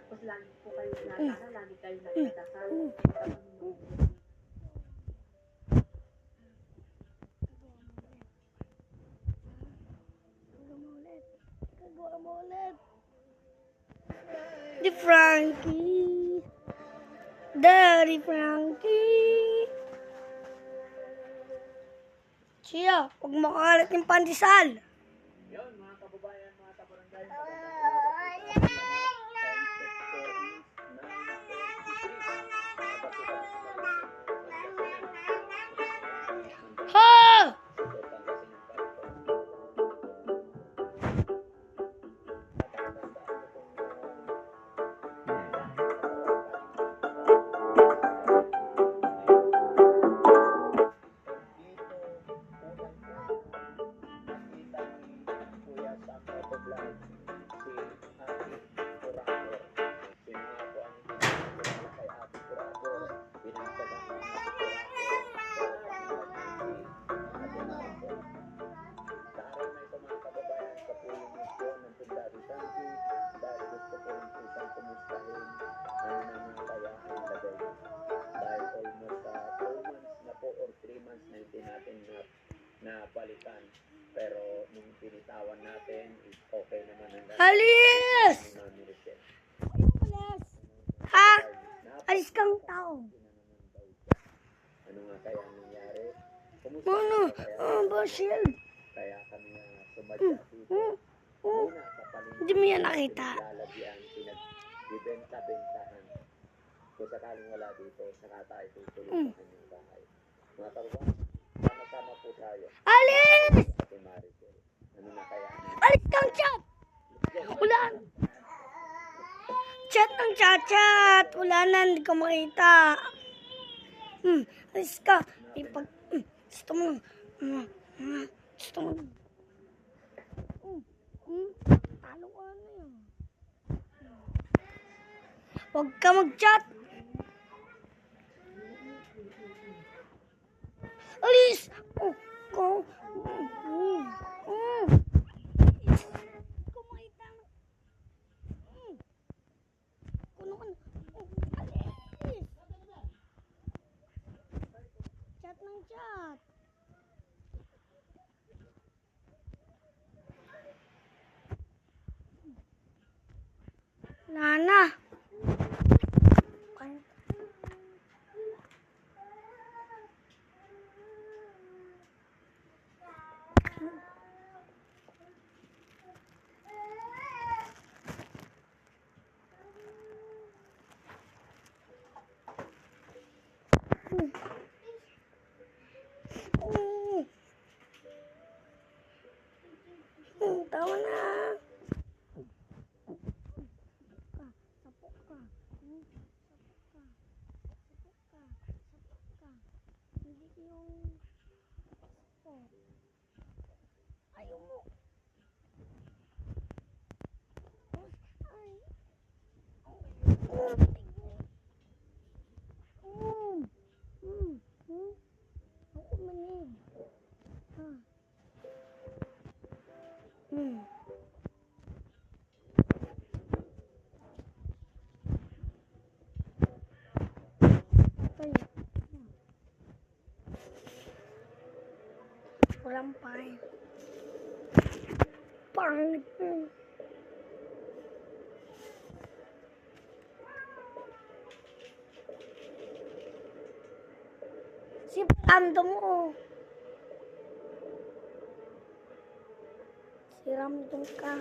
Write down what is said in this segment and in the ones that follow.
Tapos lagi po kayo sinasana, lagi kayo nagdadasal. Gagawa mo ulit. Di Frankie. Daddy Frankie. Siya, huwag makalat yung pandesal. Yun, mga kababayan, mga kabarangay. Ha! Na balikan, pero nung pinitawan natin is okay naman ang Alis! Mami Michelle. Ha? Alis kang tao. Ano nga kaya ang nangyari? Kumusta Ano? ka kaya? Basil. Kaya kami sumadya dito. Una sa paligid, Hindi mo yan nakita. pinaglalagyan, pinagbibenta-bentahan. Kung sakaling wala dito, saka tayo tutuloy sa kanyang bahay. Mga karuban, sama-sama po tayo. Alis! Ate Maricel, ano na kaya ang Alis kang chat! Ulan! Chat ng chat-chat! Wala na, hindi ko makita. Alis ka. Gusto mo. Gusto mo. Talo ka na yun. Huwag ka mag-chat. Alis! Ko. Kumaita. Kuno ka na. Alis! Chat ng chat. Nana. Tama na. Sapok ka. Hindi yung sapok. Ayaw mo. Ay. Ako manig. Ha. Walang pain. Pangit. Si Ramdam mo. Si Ramdam ka.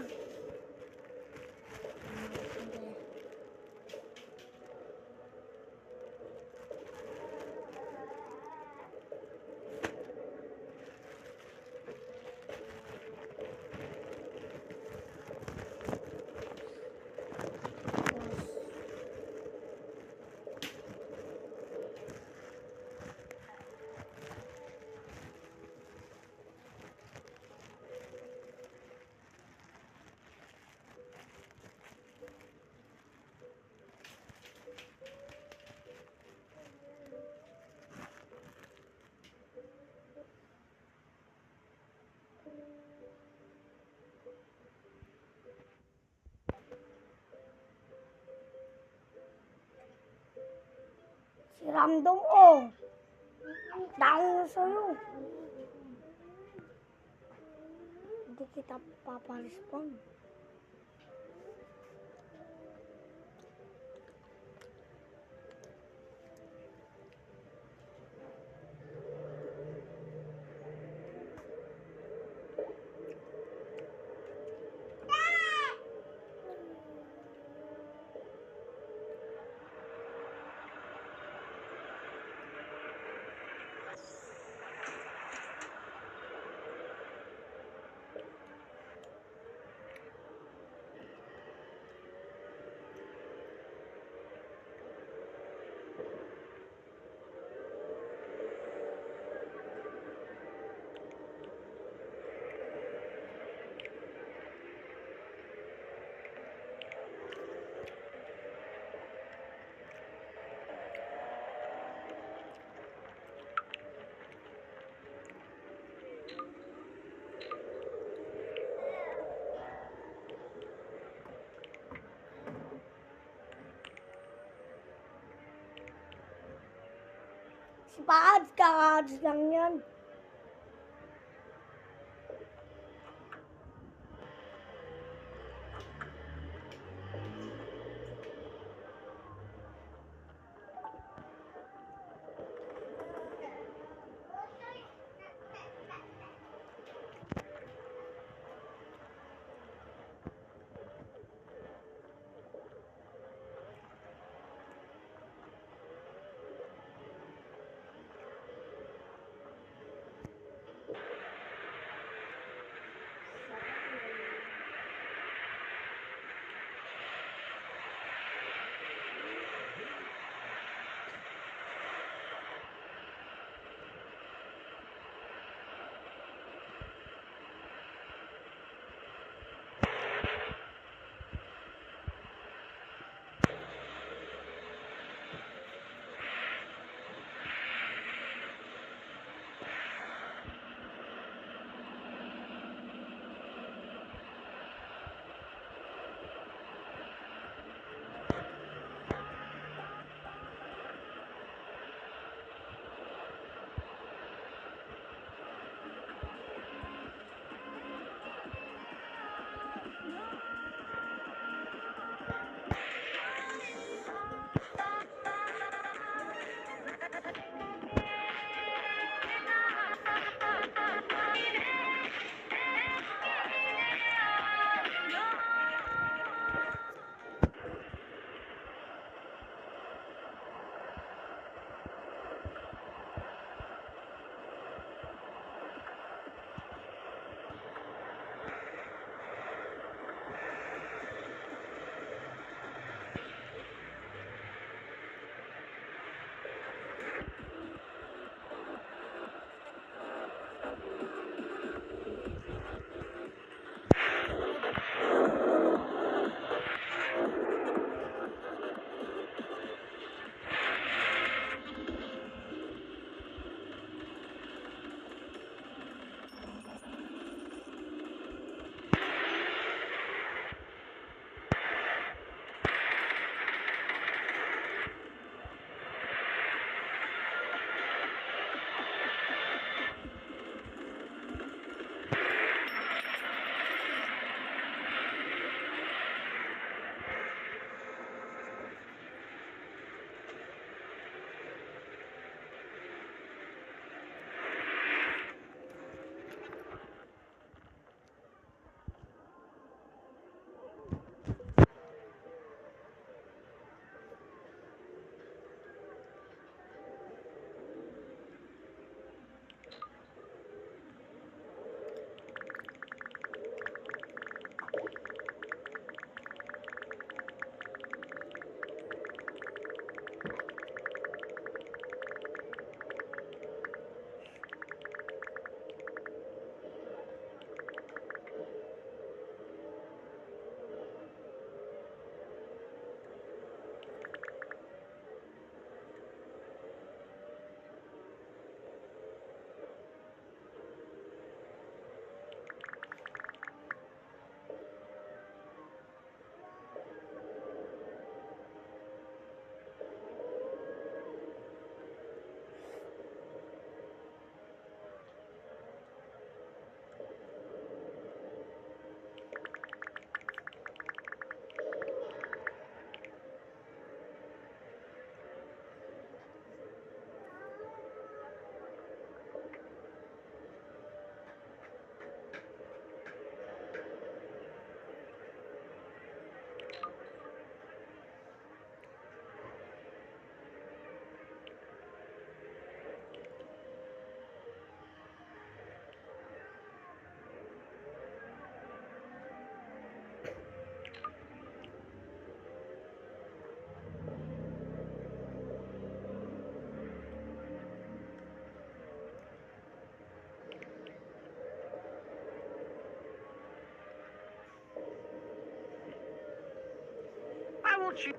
Si Ramdom, oh. Down na sa'yo. Hindi kita paparespond. Si Pads, kakads lang yan. Ah!